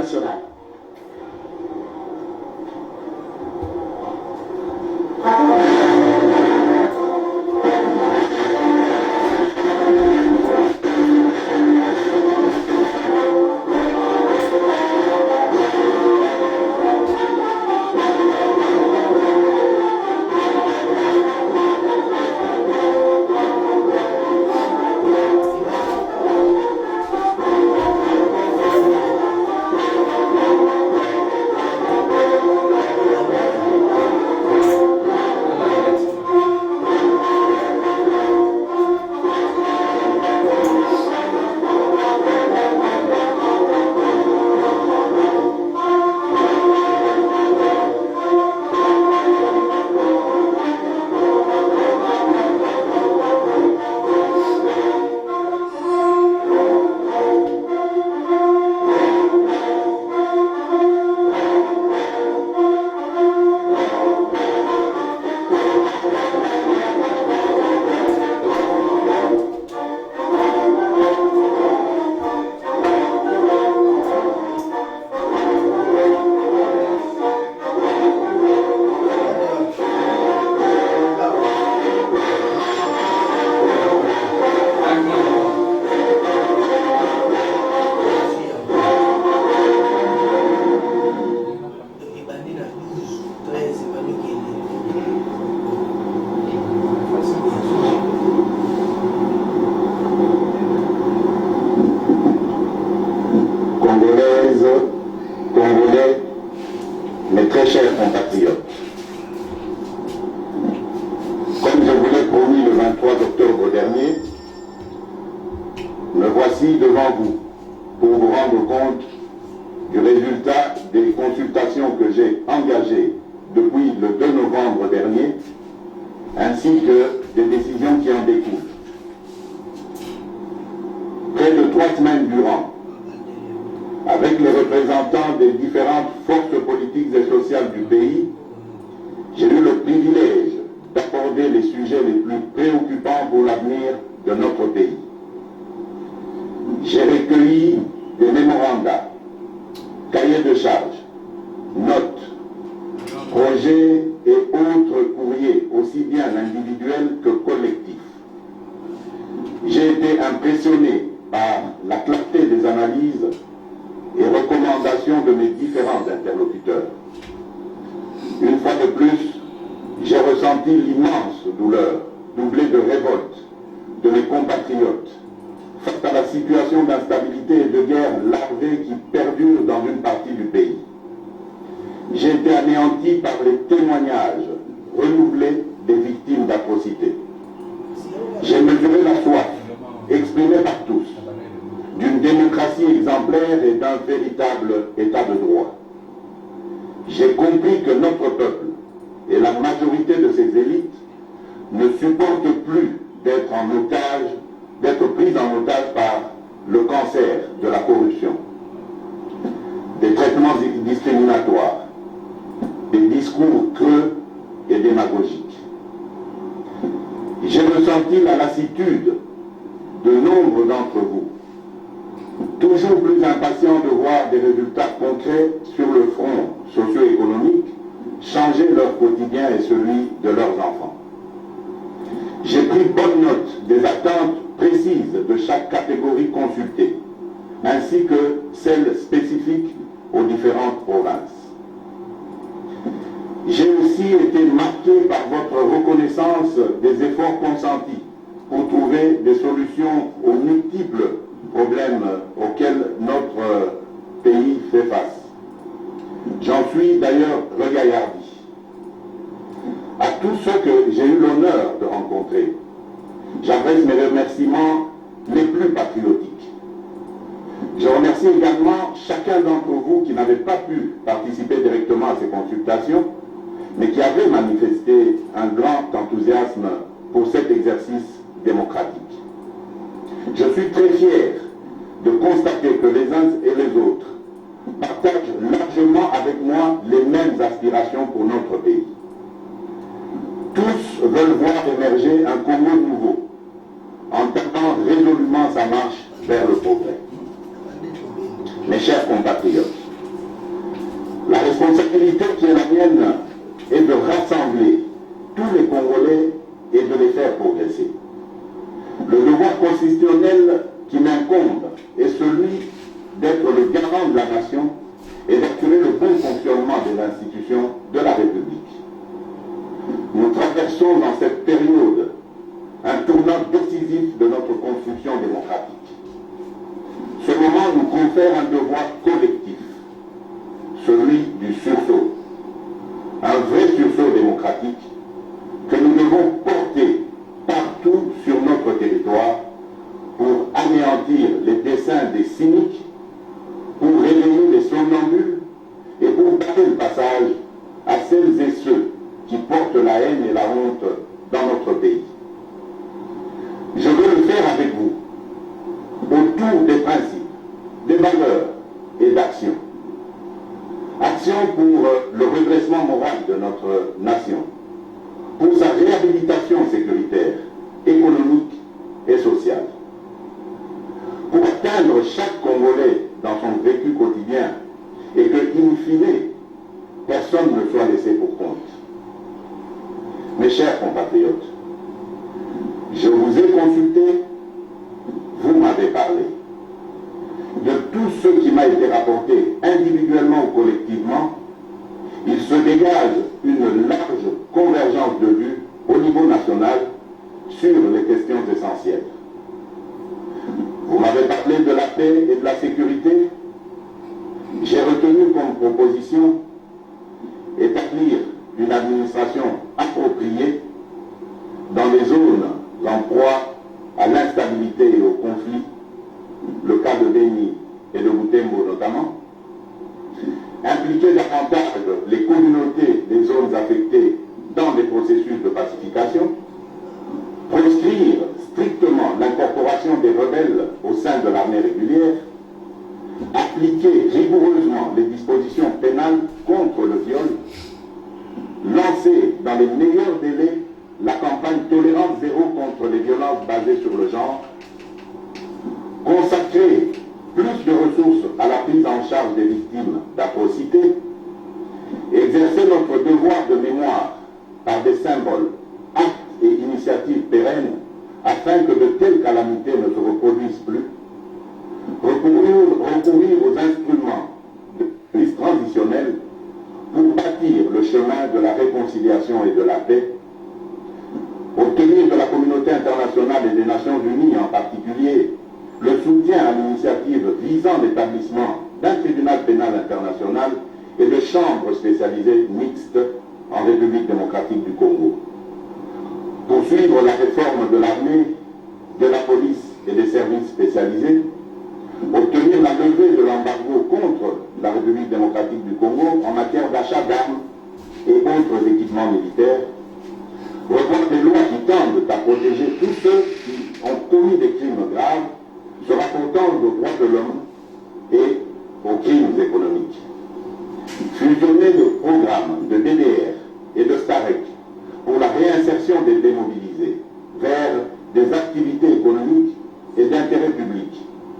nationale. Congolais, mes très chers compatriotes, comme je vous l'ai promis le 23 octobre dernier, me voici devant vous pour vous rendre compte du résultat des consultations que j'ai engagées depuis le 2 novembre dernier, ainsi que des décisions qui en découlent. Près de 3 semaines durant, avec les représentants des différentes forces politiques et sociales du pays, j'ai eu le privilège d'aborder les sujets les plus préoccupants pour l'avenir de notre pays. J'ai recueilli des mémorandums, cahiers de charges, notes, projets et autres courriers, aussi bien individuels que collectifs. J'ai été impressionné par la clarté des analyses et recommandations de mes différents interlocuteurs. Une fois de plus, j'ai ressenti l'immense douleur, doublée de révolte, de mes compatriotes, face à la situation d'instabilité et de guerre larvée qui perdure dans une partie du pays. J'ai été anéanti par les témoignages renouvelés des victimes d'atrocités. J'ai mesuré la soif, exprimée par tous, d'une démocratie exemplaire et d'un véritable état de droit. J'ai compris que notre peuple et la majorité de ses élites ne supportent plus d'être pris en otage par le cancer de la corruption, des traitements discriminatoires, des discours creux et démagogiques. J'ai ressenti la lassitude de nombre d'entre vous, toujours plus impatients de voir des résultats concrets sur le front socio-économique changer leur quotidien et celui de leurs enfants. J'ai pris bonne note des attentes précises de chaque catégorie consultée, ainsi que celles spécifiques aux différentes provinces. J'ai aussi été marqué par votre reconnaissance des efforts consentis pour trouver des solutions aux multiples problèmes auxquels notre pays fait face. J'en suis d'ailleurs regaillardi. À tous ceux que j'ai eu l'honneur de rencontrer, j'adresse mes remerciements les plus patriotiques. Je remercie également chacun d'entre vous qui n'avait pas pu participer directement à ces consultations, mais qui avait manifesté un grand enthousiasme pour cet exercice démocratique. Je suis très fier de constater que les uns et les autres partagent largement avec moi les mêmes aspirations pour notre pays. Tous veulent voir émerger un Congo nouveau, entamant résolument sa marche vers le progrès. Mes chers compatriotes, responsabilité qui est la mienne est de rassembler tous les Congolais et de les faire progresser. Le devoir constitutionnel qui m'incombe est celui d'être le garant de la nation et d'assurer le bon fonctionnement des institutions de la République. Nous traversons dans cette période un tournant décisif de notre construction démocratique. Ce moment nous confère un devoir collectif, celui du sursaut, un vrai sursaut démocratique que nous devons porter partout sur notre territoire pour anéantir les desseins des cyniques, pour réveiller les somnambules et pour barrer le passage à celles et ceux qui portent la haine et la honte dans notre pays. Je veux le faire avec vous, autour des principes, des valeurs et d'actions. Action pour le redressement moral de notre nation, pour sa réhabilitation sécuritaire, économique et sociale. Pour atteindre chaque Congolais dans son vécu quotidien et que, in fine, personne ne soit laissé pour compte. Mes chers compatriotes, je vous ai consulté, vous m'avez parlé. De tout ce qui m'a été rapporté individuellement ou collectivement, il se dégage une large convergence de vues au niveau national sur les questions essentielles. Vous m'avez parlé de la paix et de la sécurité. J'ai retenu comme proposition établir une administration appropriée dans les zones en proie à l'instabilité et au conflit, le cas de Béni et de Butembo notamment, impliquer davantage les communautés des zones affectées dans les processus de pacification, proscrire strictement l'incorporation des rebelles au sein de l'armée régulière, appliquer rigoureusement les dispositions pénales contre le viol, lancer dans les meilleurs délais la campagne Tolérance zéro contre les violences basées sur le genre, consacrer plus de ressources à la prise en charge des victimes d'atrocités, exercer notre devoir de mémoire par des symboles, actes et initiatives pérennes afin que de telles calamités ne se reproduisent plus, recourir aux instruments de crise transitionnelle pour bâtir le chemin de la réconciliation et de la paix, obtenir de la communauté internationale et des Nations Unies en particulier le soutien à l'initiative visant l'établissement d'un tribunal pénal international et de chambres spécialisées mixtes en République démocratique du Congo. Poursuivre la réforme de l'armée, de la police et des services spécialisés, obtenir la levée de l'embargo contre la République démocratique du Congo en matière d'achat d'armes et autres équipements militaires, revoir des lois qui tendent à protéger tous ceux qui ont commis des crimes graves, se rapportant aux droits de l'homme et aux crimes économiques. Fusionner le programme de DDR et de STAREC pour la réinsertion des démobilisés vers des activités économiques et d'intérêt public,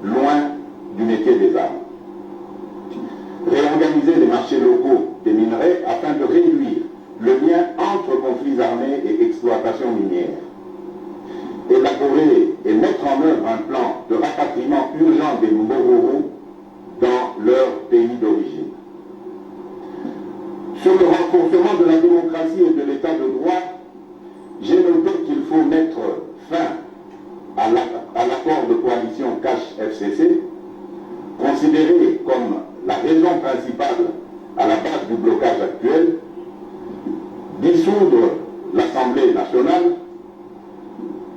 loin du métier des armes. Réorganiser les marchés locaux des minerais afin de réduire le lien entre conflits armés et exploitation minière. Élaborer et mettre en œuvre un plan de rapatriement urgent des Mororo dans leur pays d'origine. Sur le renforcement de la démocratie et de l'état de droit, j'ai noté qu'il faut mettre fin à l'accord de coalition Cash-FCC, considéré comme la raison principale à la base du blocage actuel, dissoudre l'Assemblée nationale,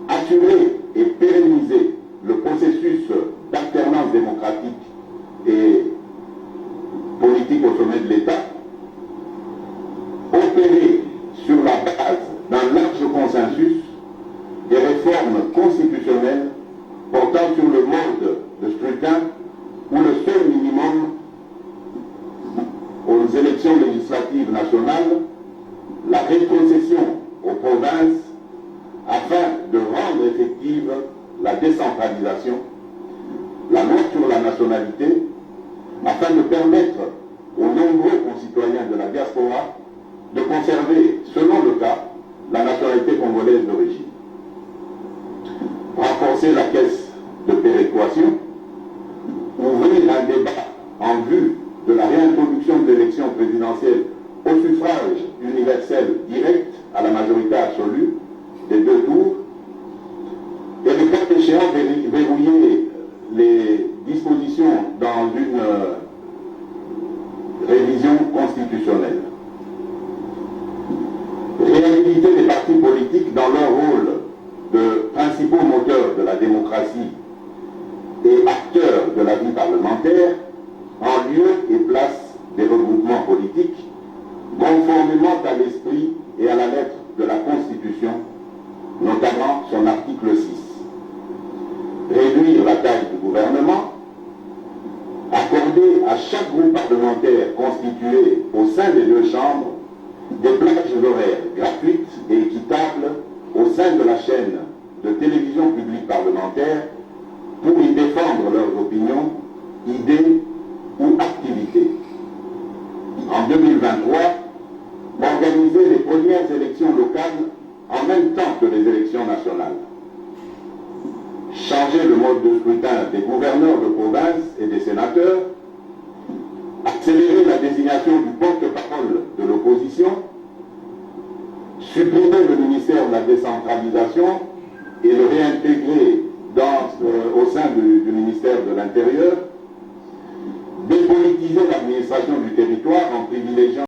assurer et pérenniser le processus d'alternance démocratique et politique au sommet de l'État, opérer sur la base d'un large consensus des réformes constitutionnelles portant sur le mode de scrutin où le seul minimum aux élections législatives nationales, la rétrocession aux provinces afin de rendre effective la décentralisation, la loi sur la nationalité, afin de permettre aux nombreux concitoyens diaspora de conserver, selon le cas, la nationalité congolaise d'origine. Renforcer la caisse de péréquation, ouvrir un débat en vue de la réintroduction de l'élection présidentielle au suffrage universel direct à la majorité absolue des deux tours, et le cas échéant verrouiller les dispositions dans une révision constitutionnelle. Réhabiliter les partis politiques dans leur rôle de principaux moteurs de la démocratie et acteurs de la vie parlementaire en lieu et place des regroupements politiques, conformément à l'esprit et à la lettre de la Constitution, notamment son article 6. Réduire la taille du gouvernement, accorder à chaque groupe parlementaire constitué au sein des deux chambres des plages horaires gratuites et équitables au sein de la chaîne de télévision publique parlementaire pour y défendre leurs opinions, idées ou activités. En 2023, organiser les premières élections locales en même temps que les élections nationales. Changer le mode de scrutin des gouverneurs de province et des sénateurs, accélérer la désignation du porte-parole de l'opposition, supprimer le ministère de la décentralisation et le réintégrer au sein du ministère de l'Intérieur, dépolitiser l'administration du territoire en privilégiant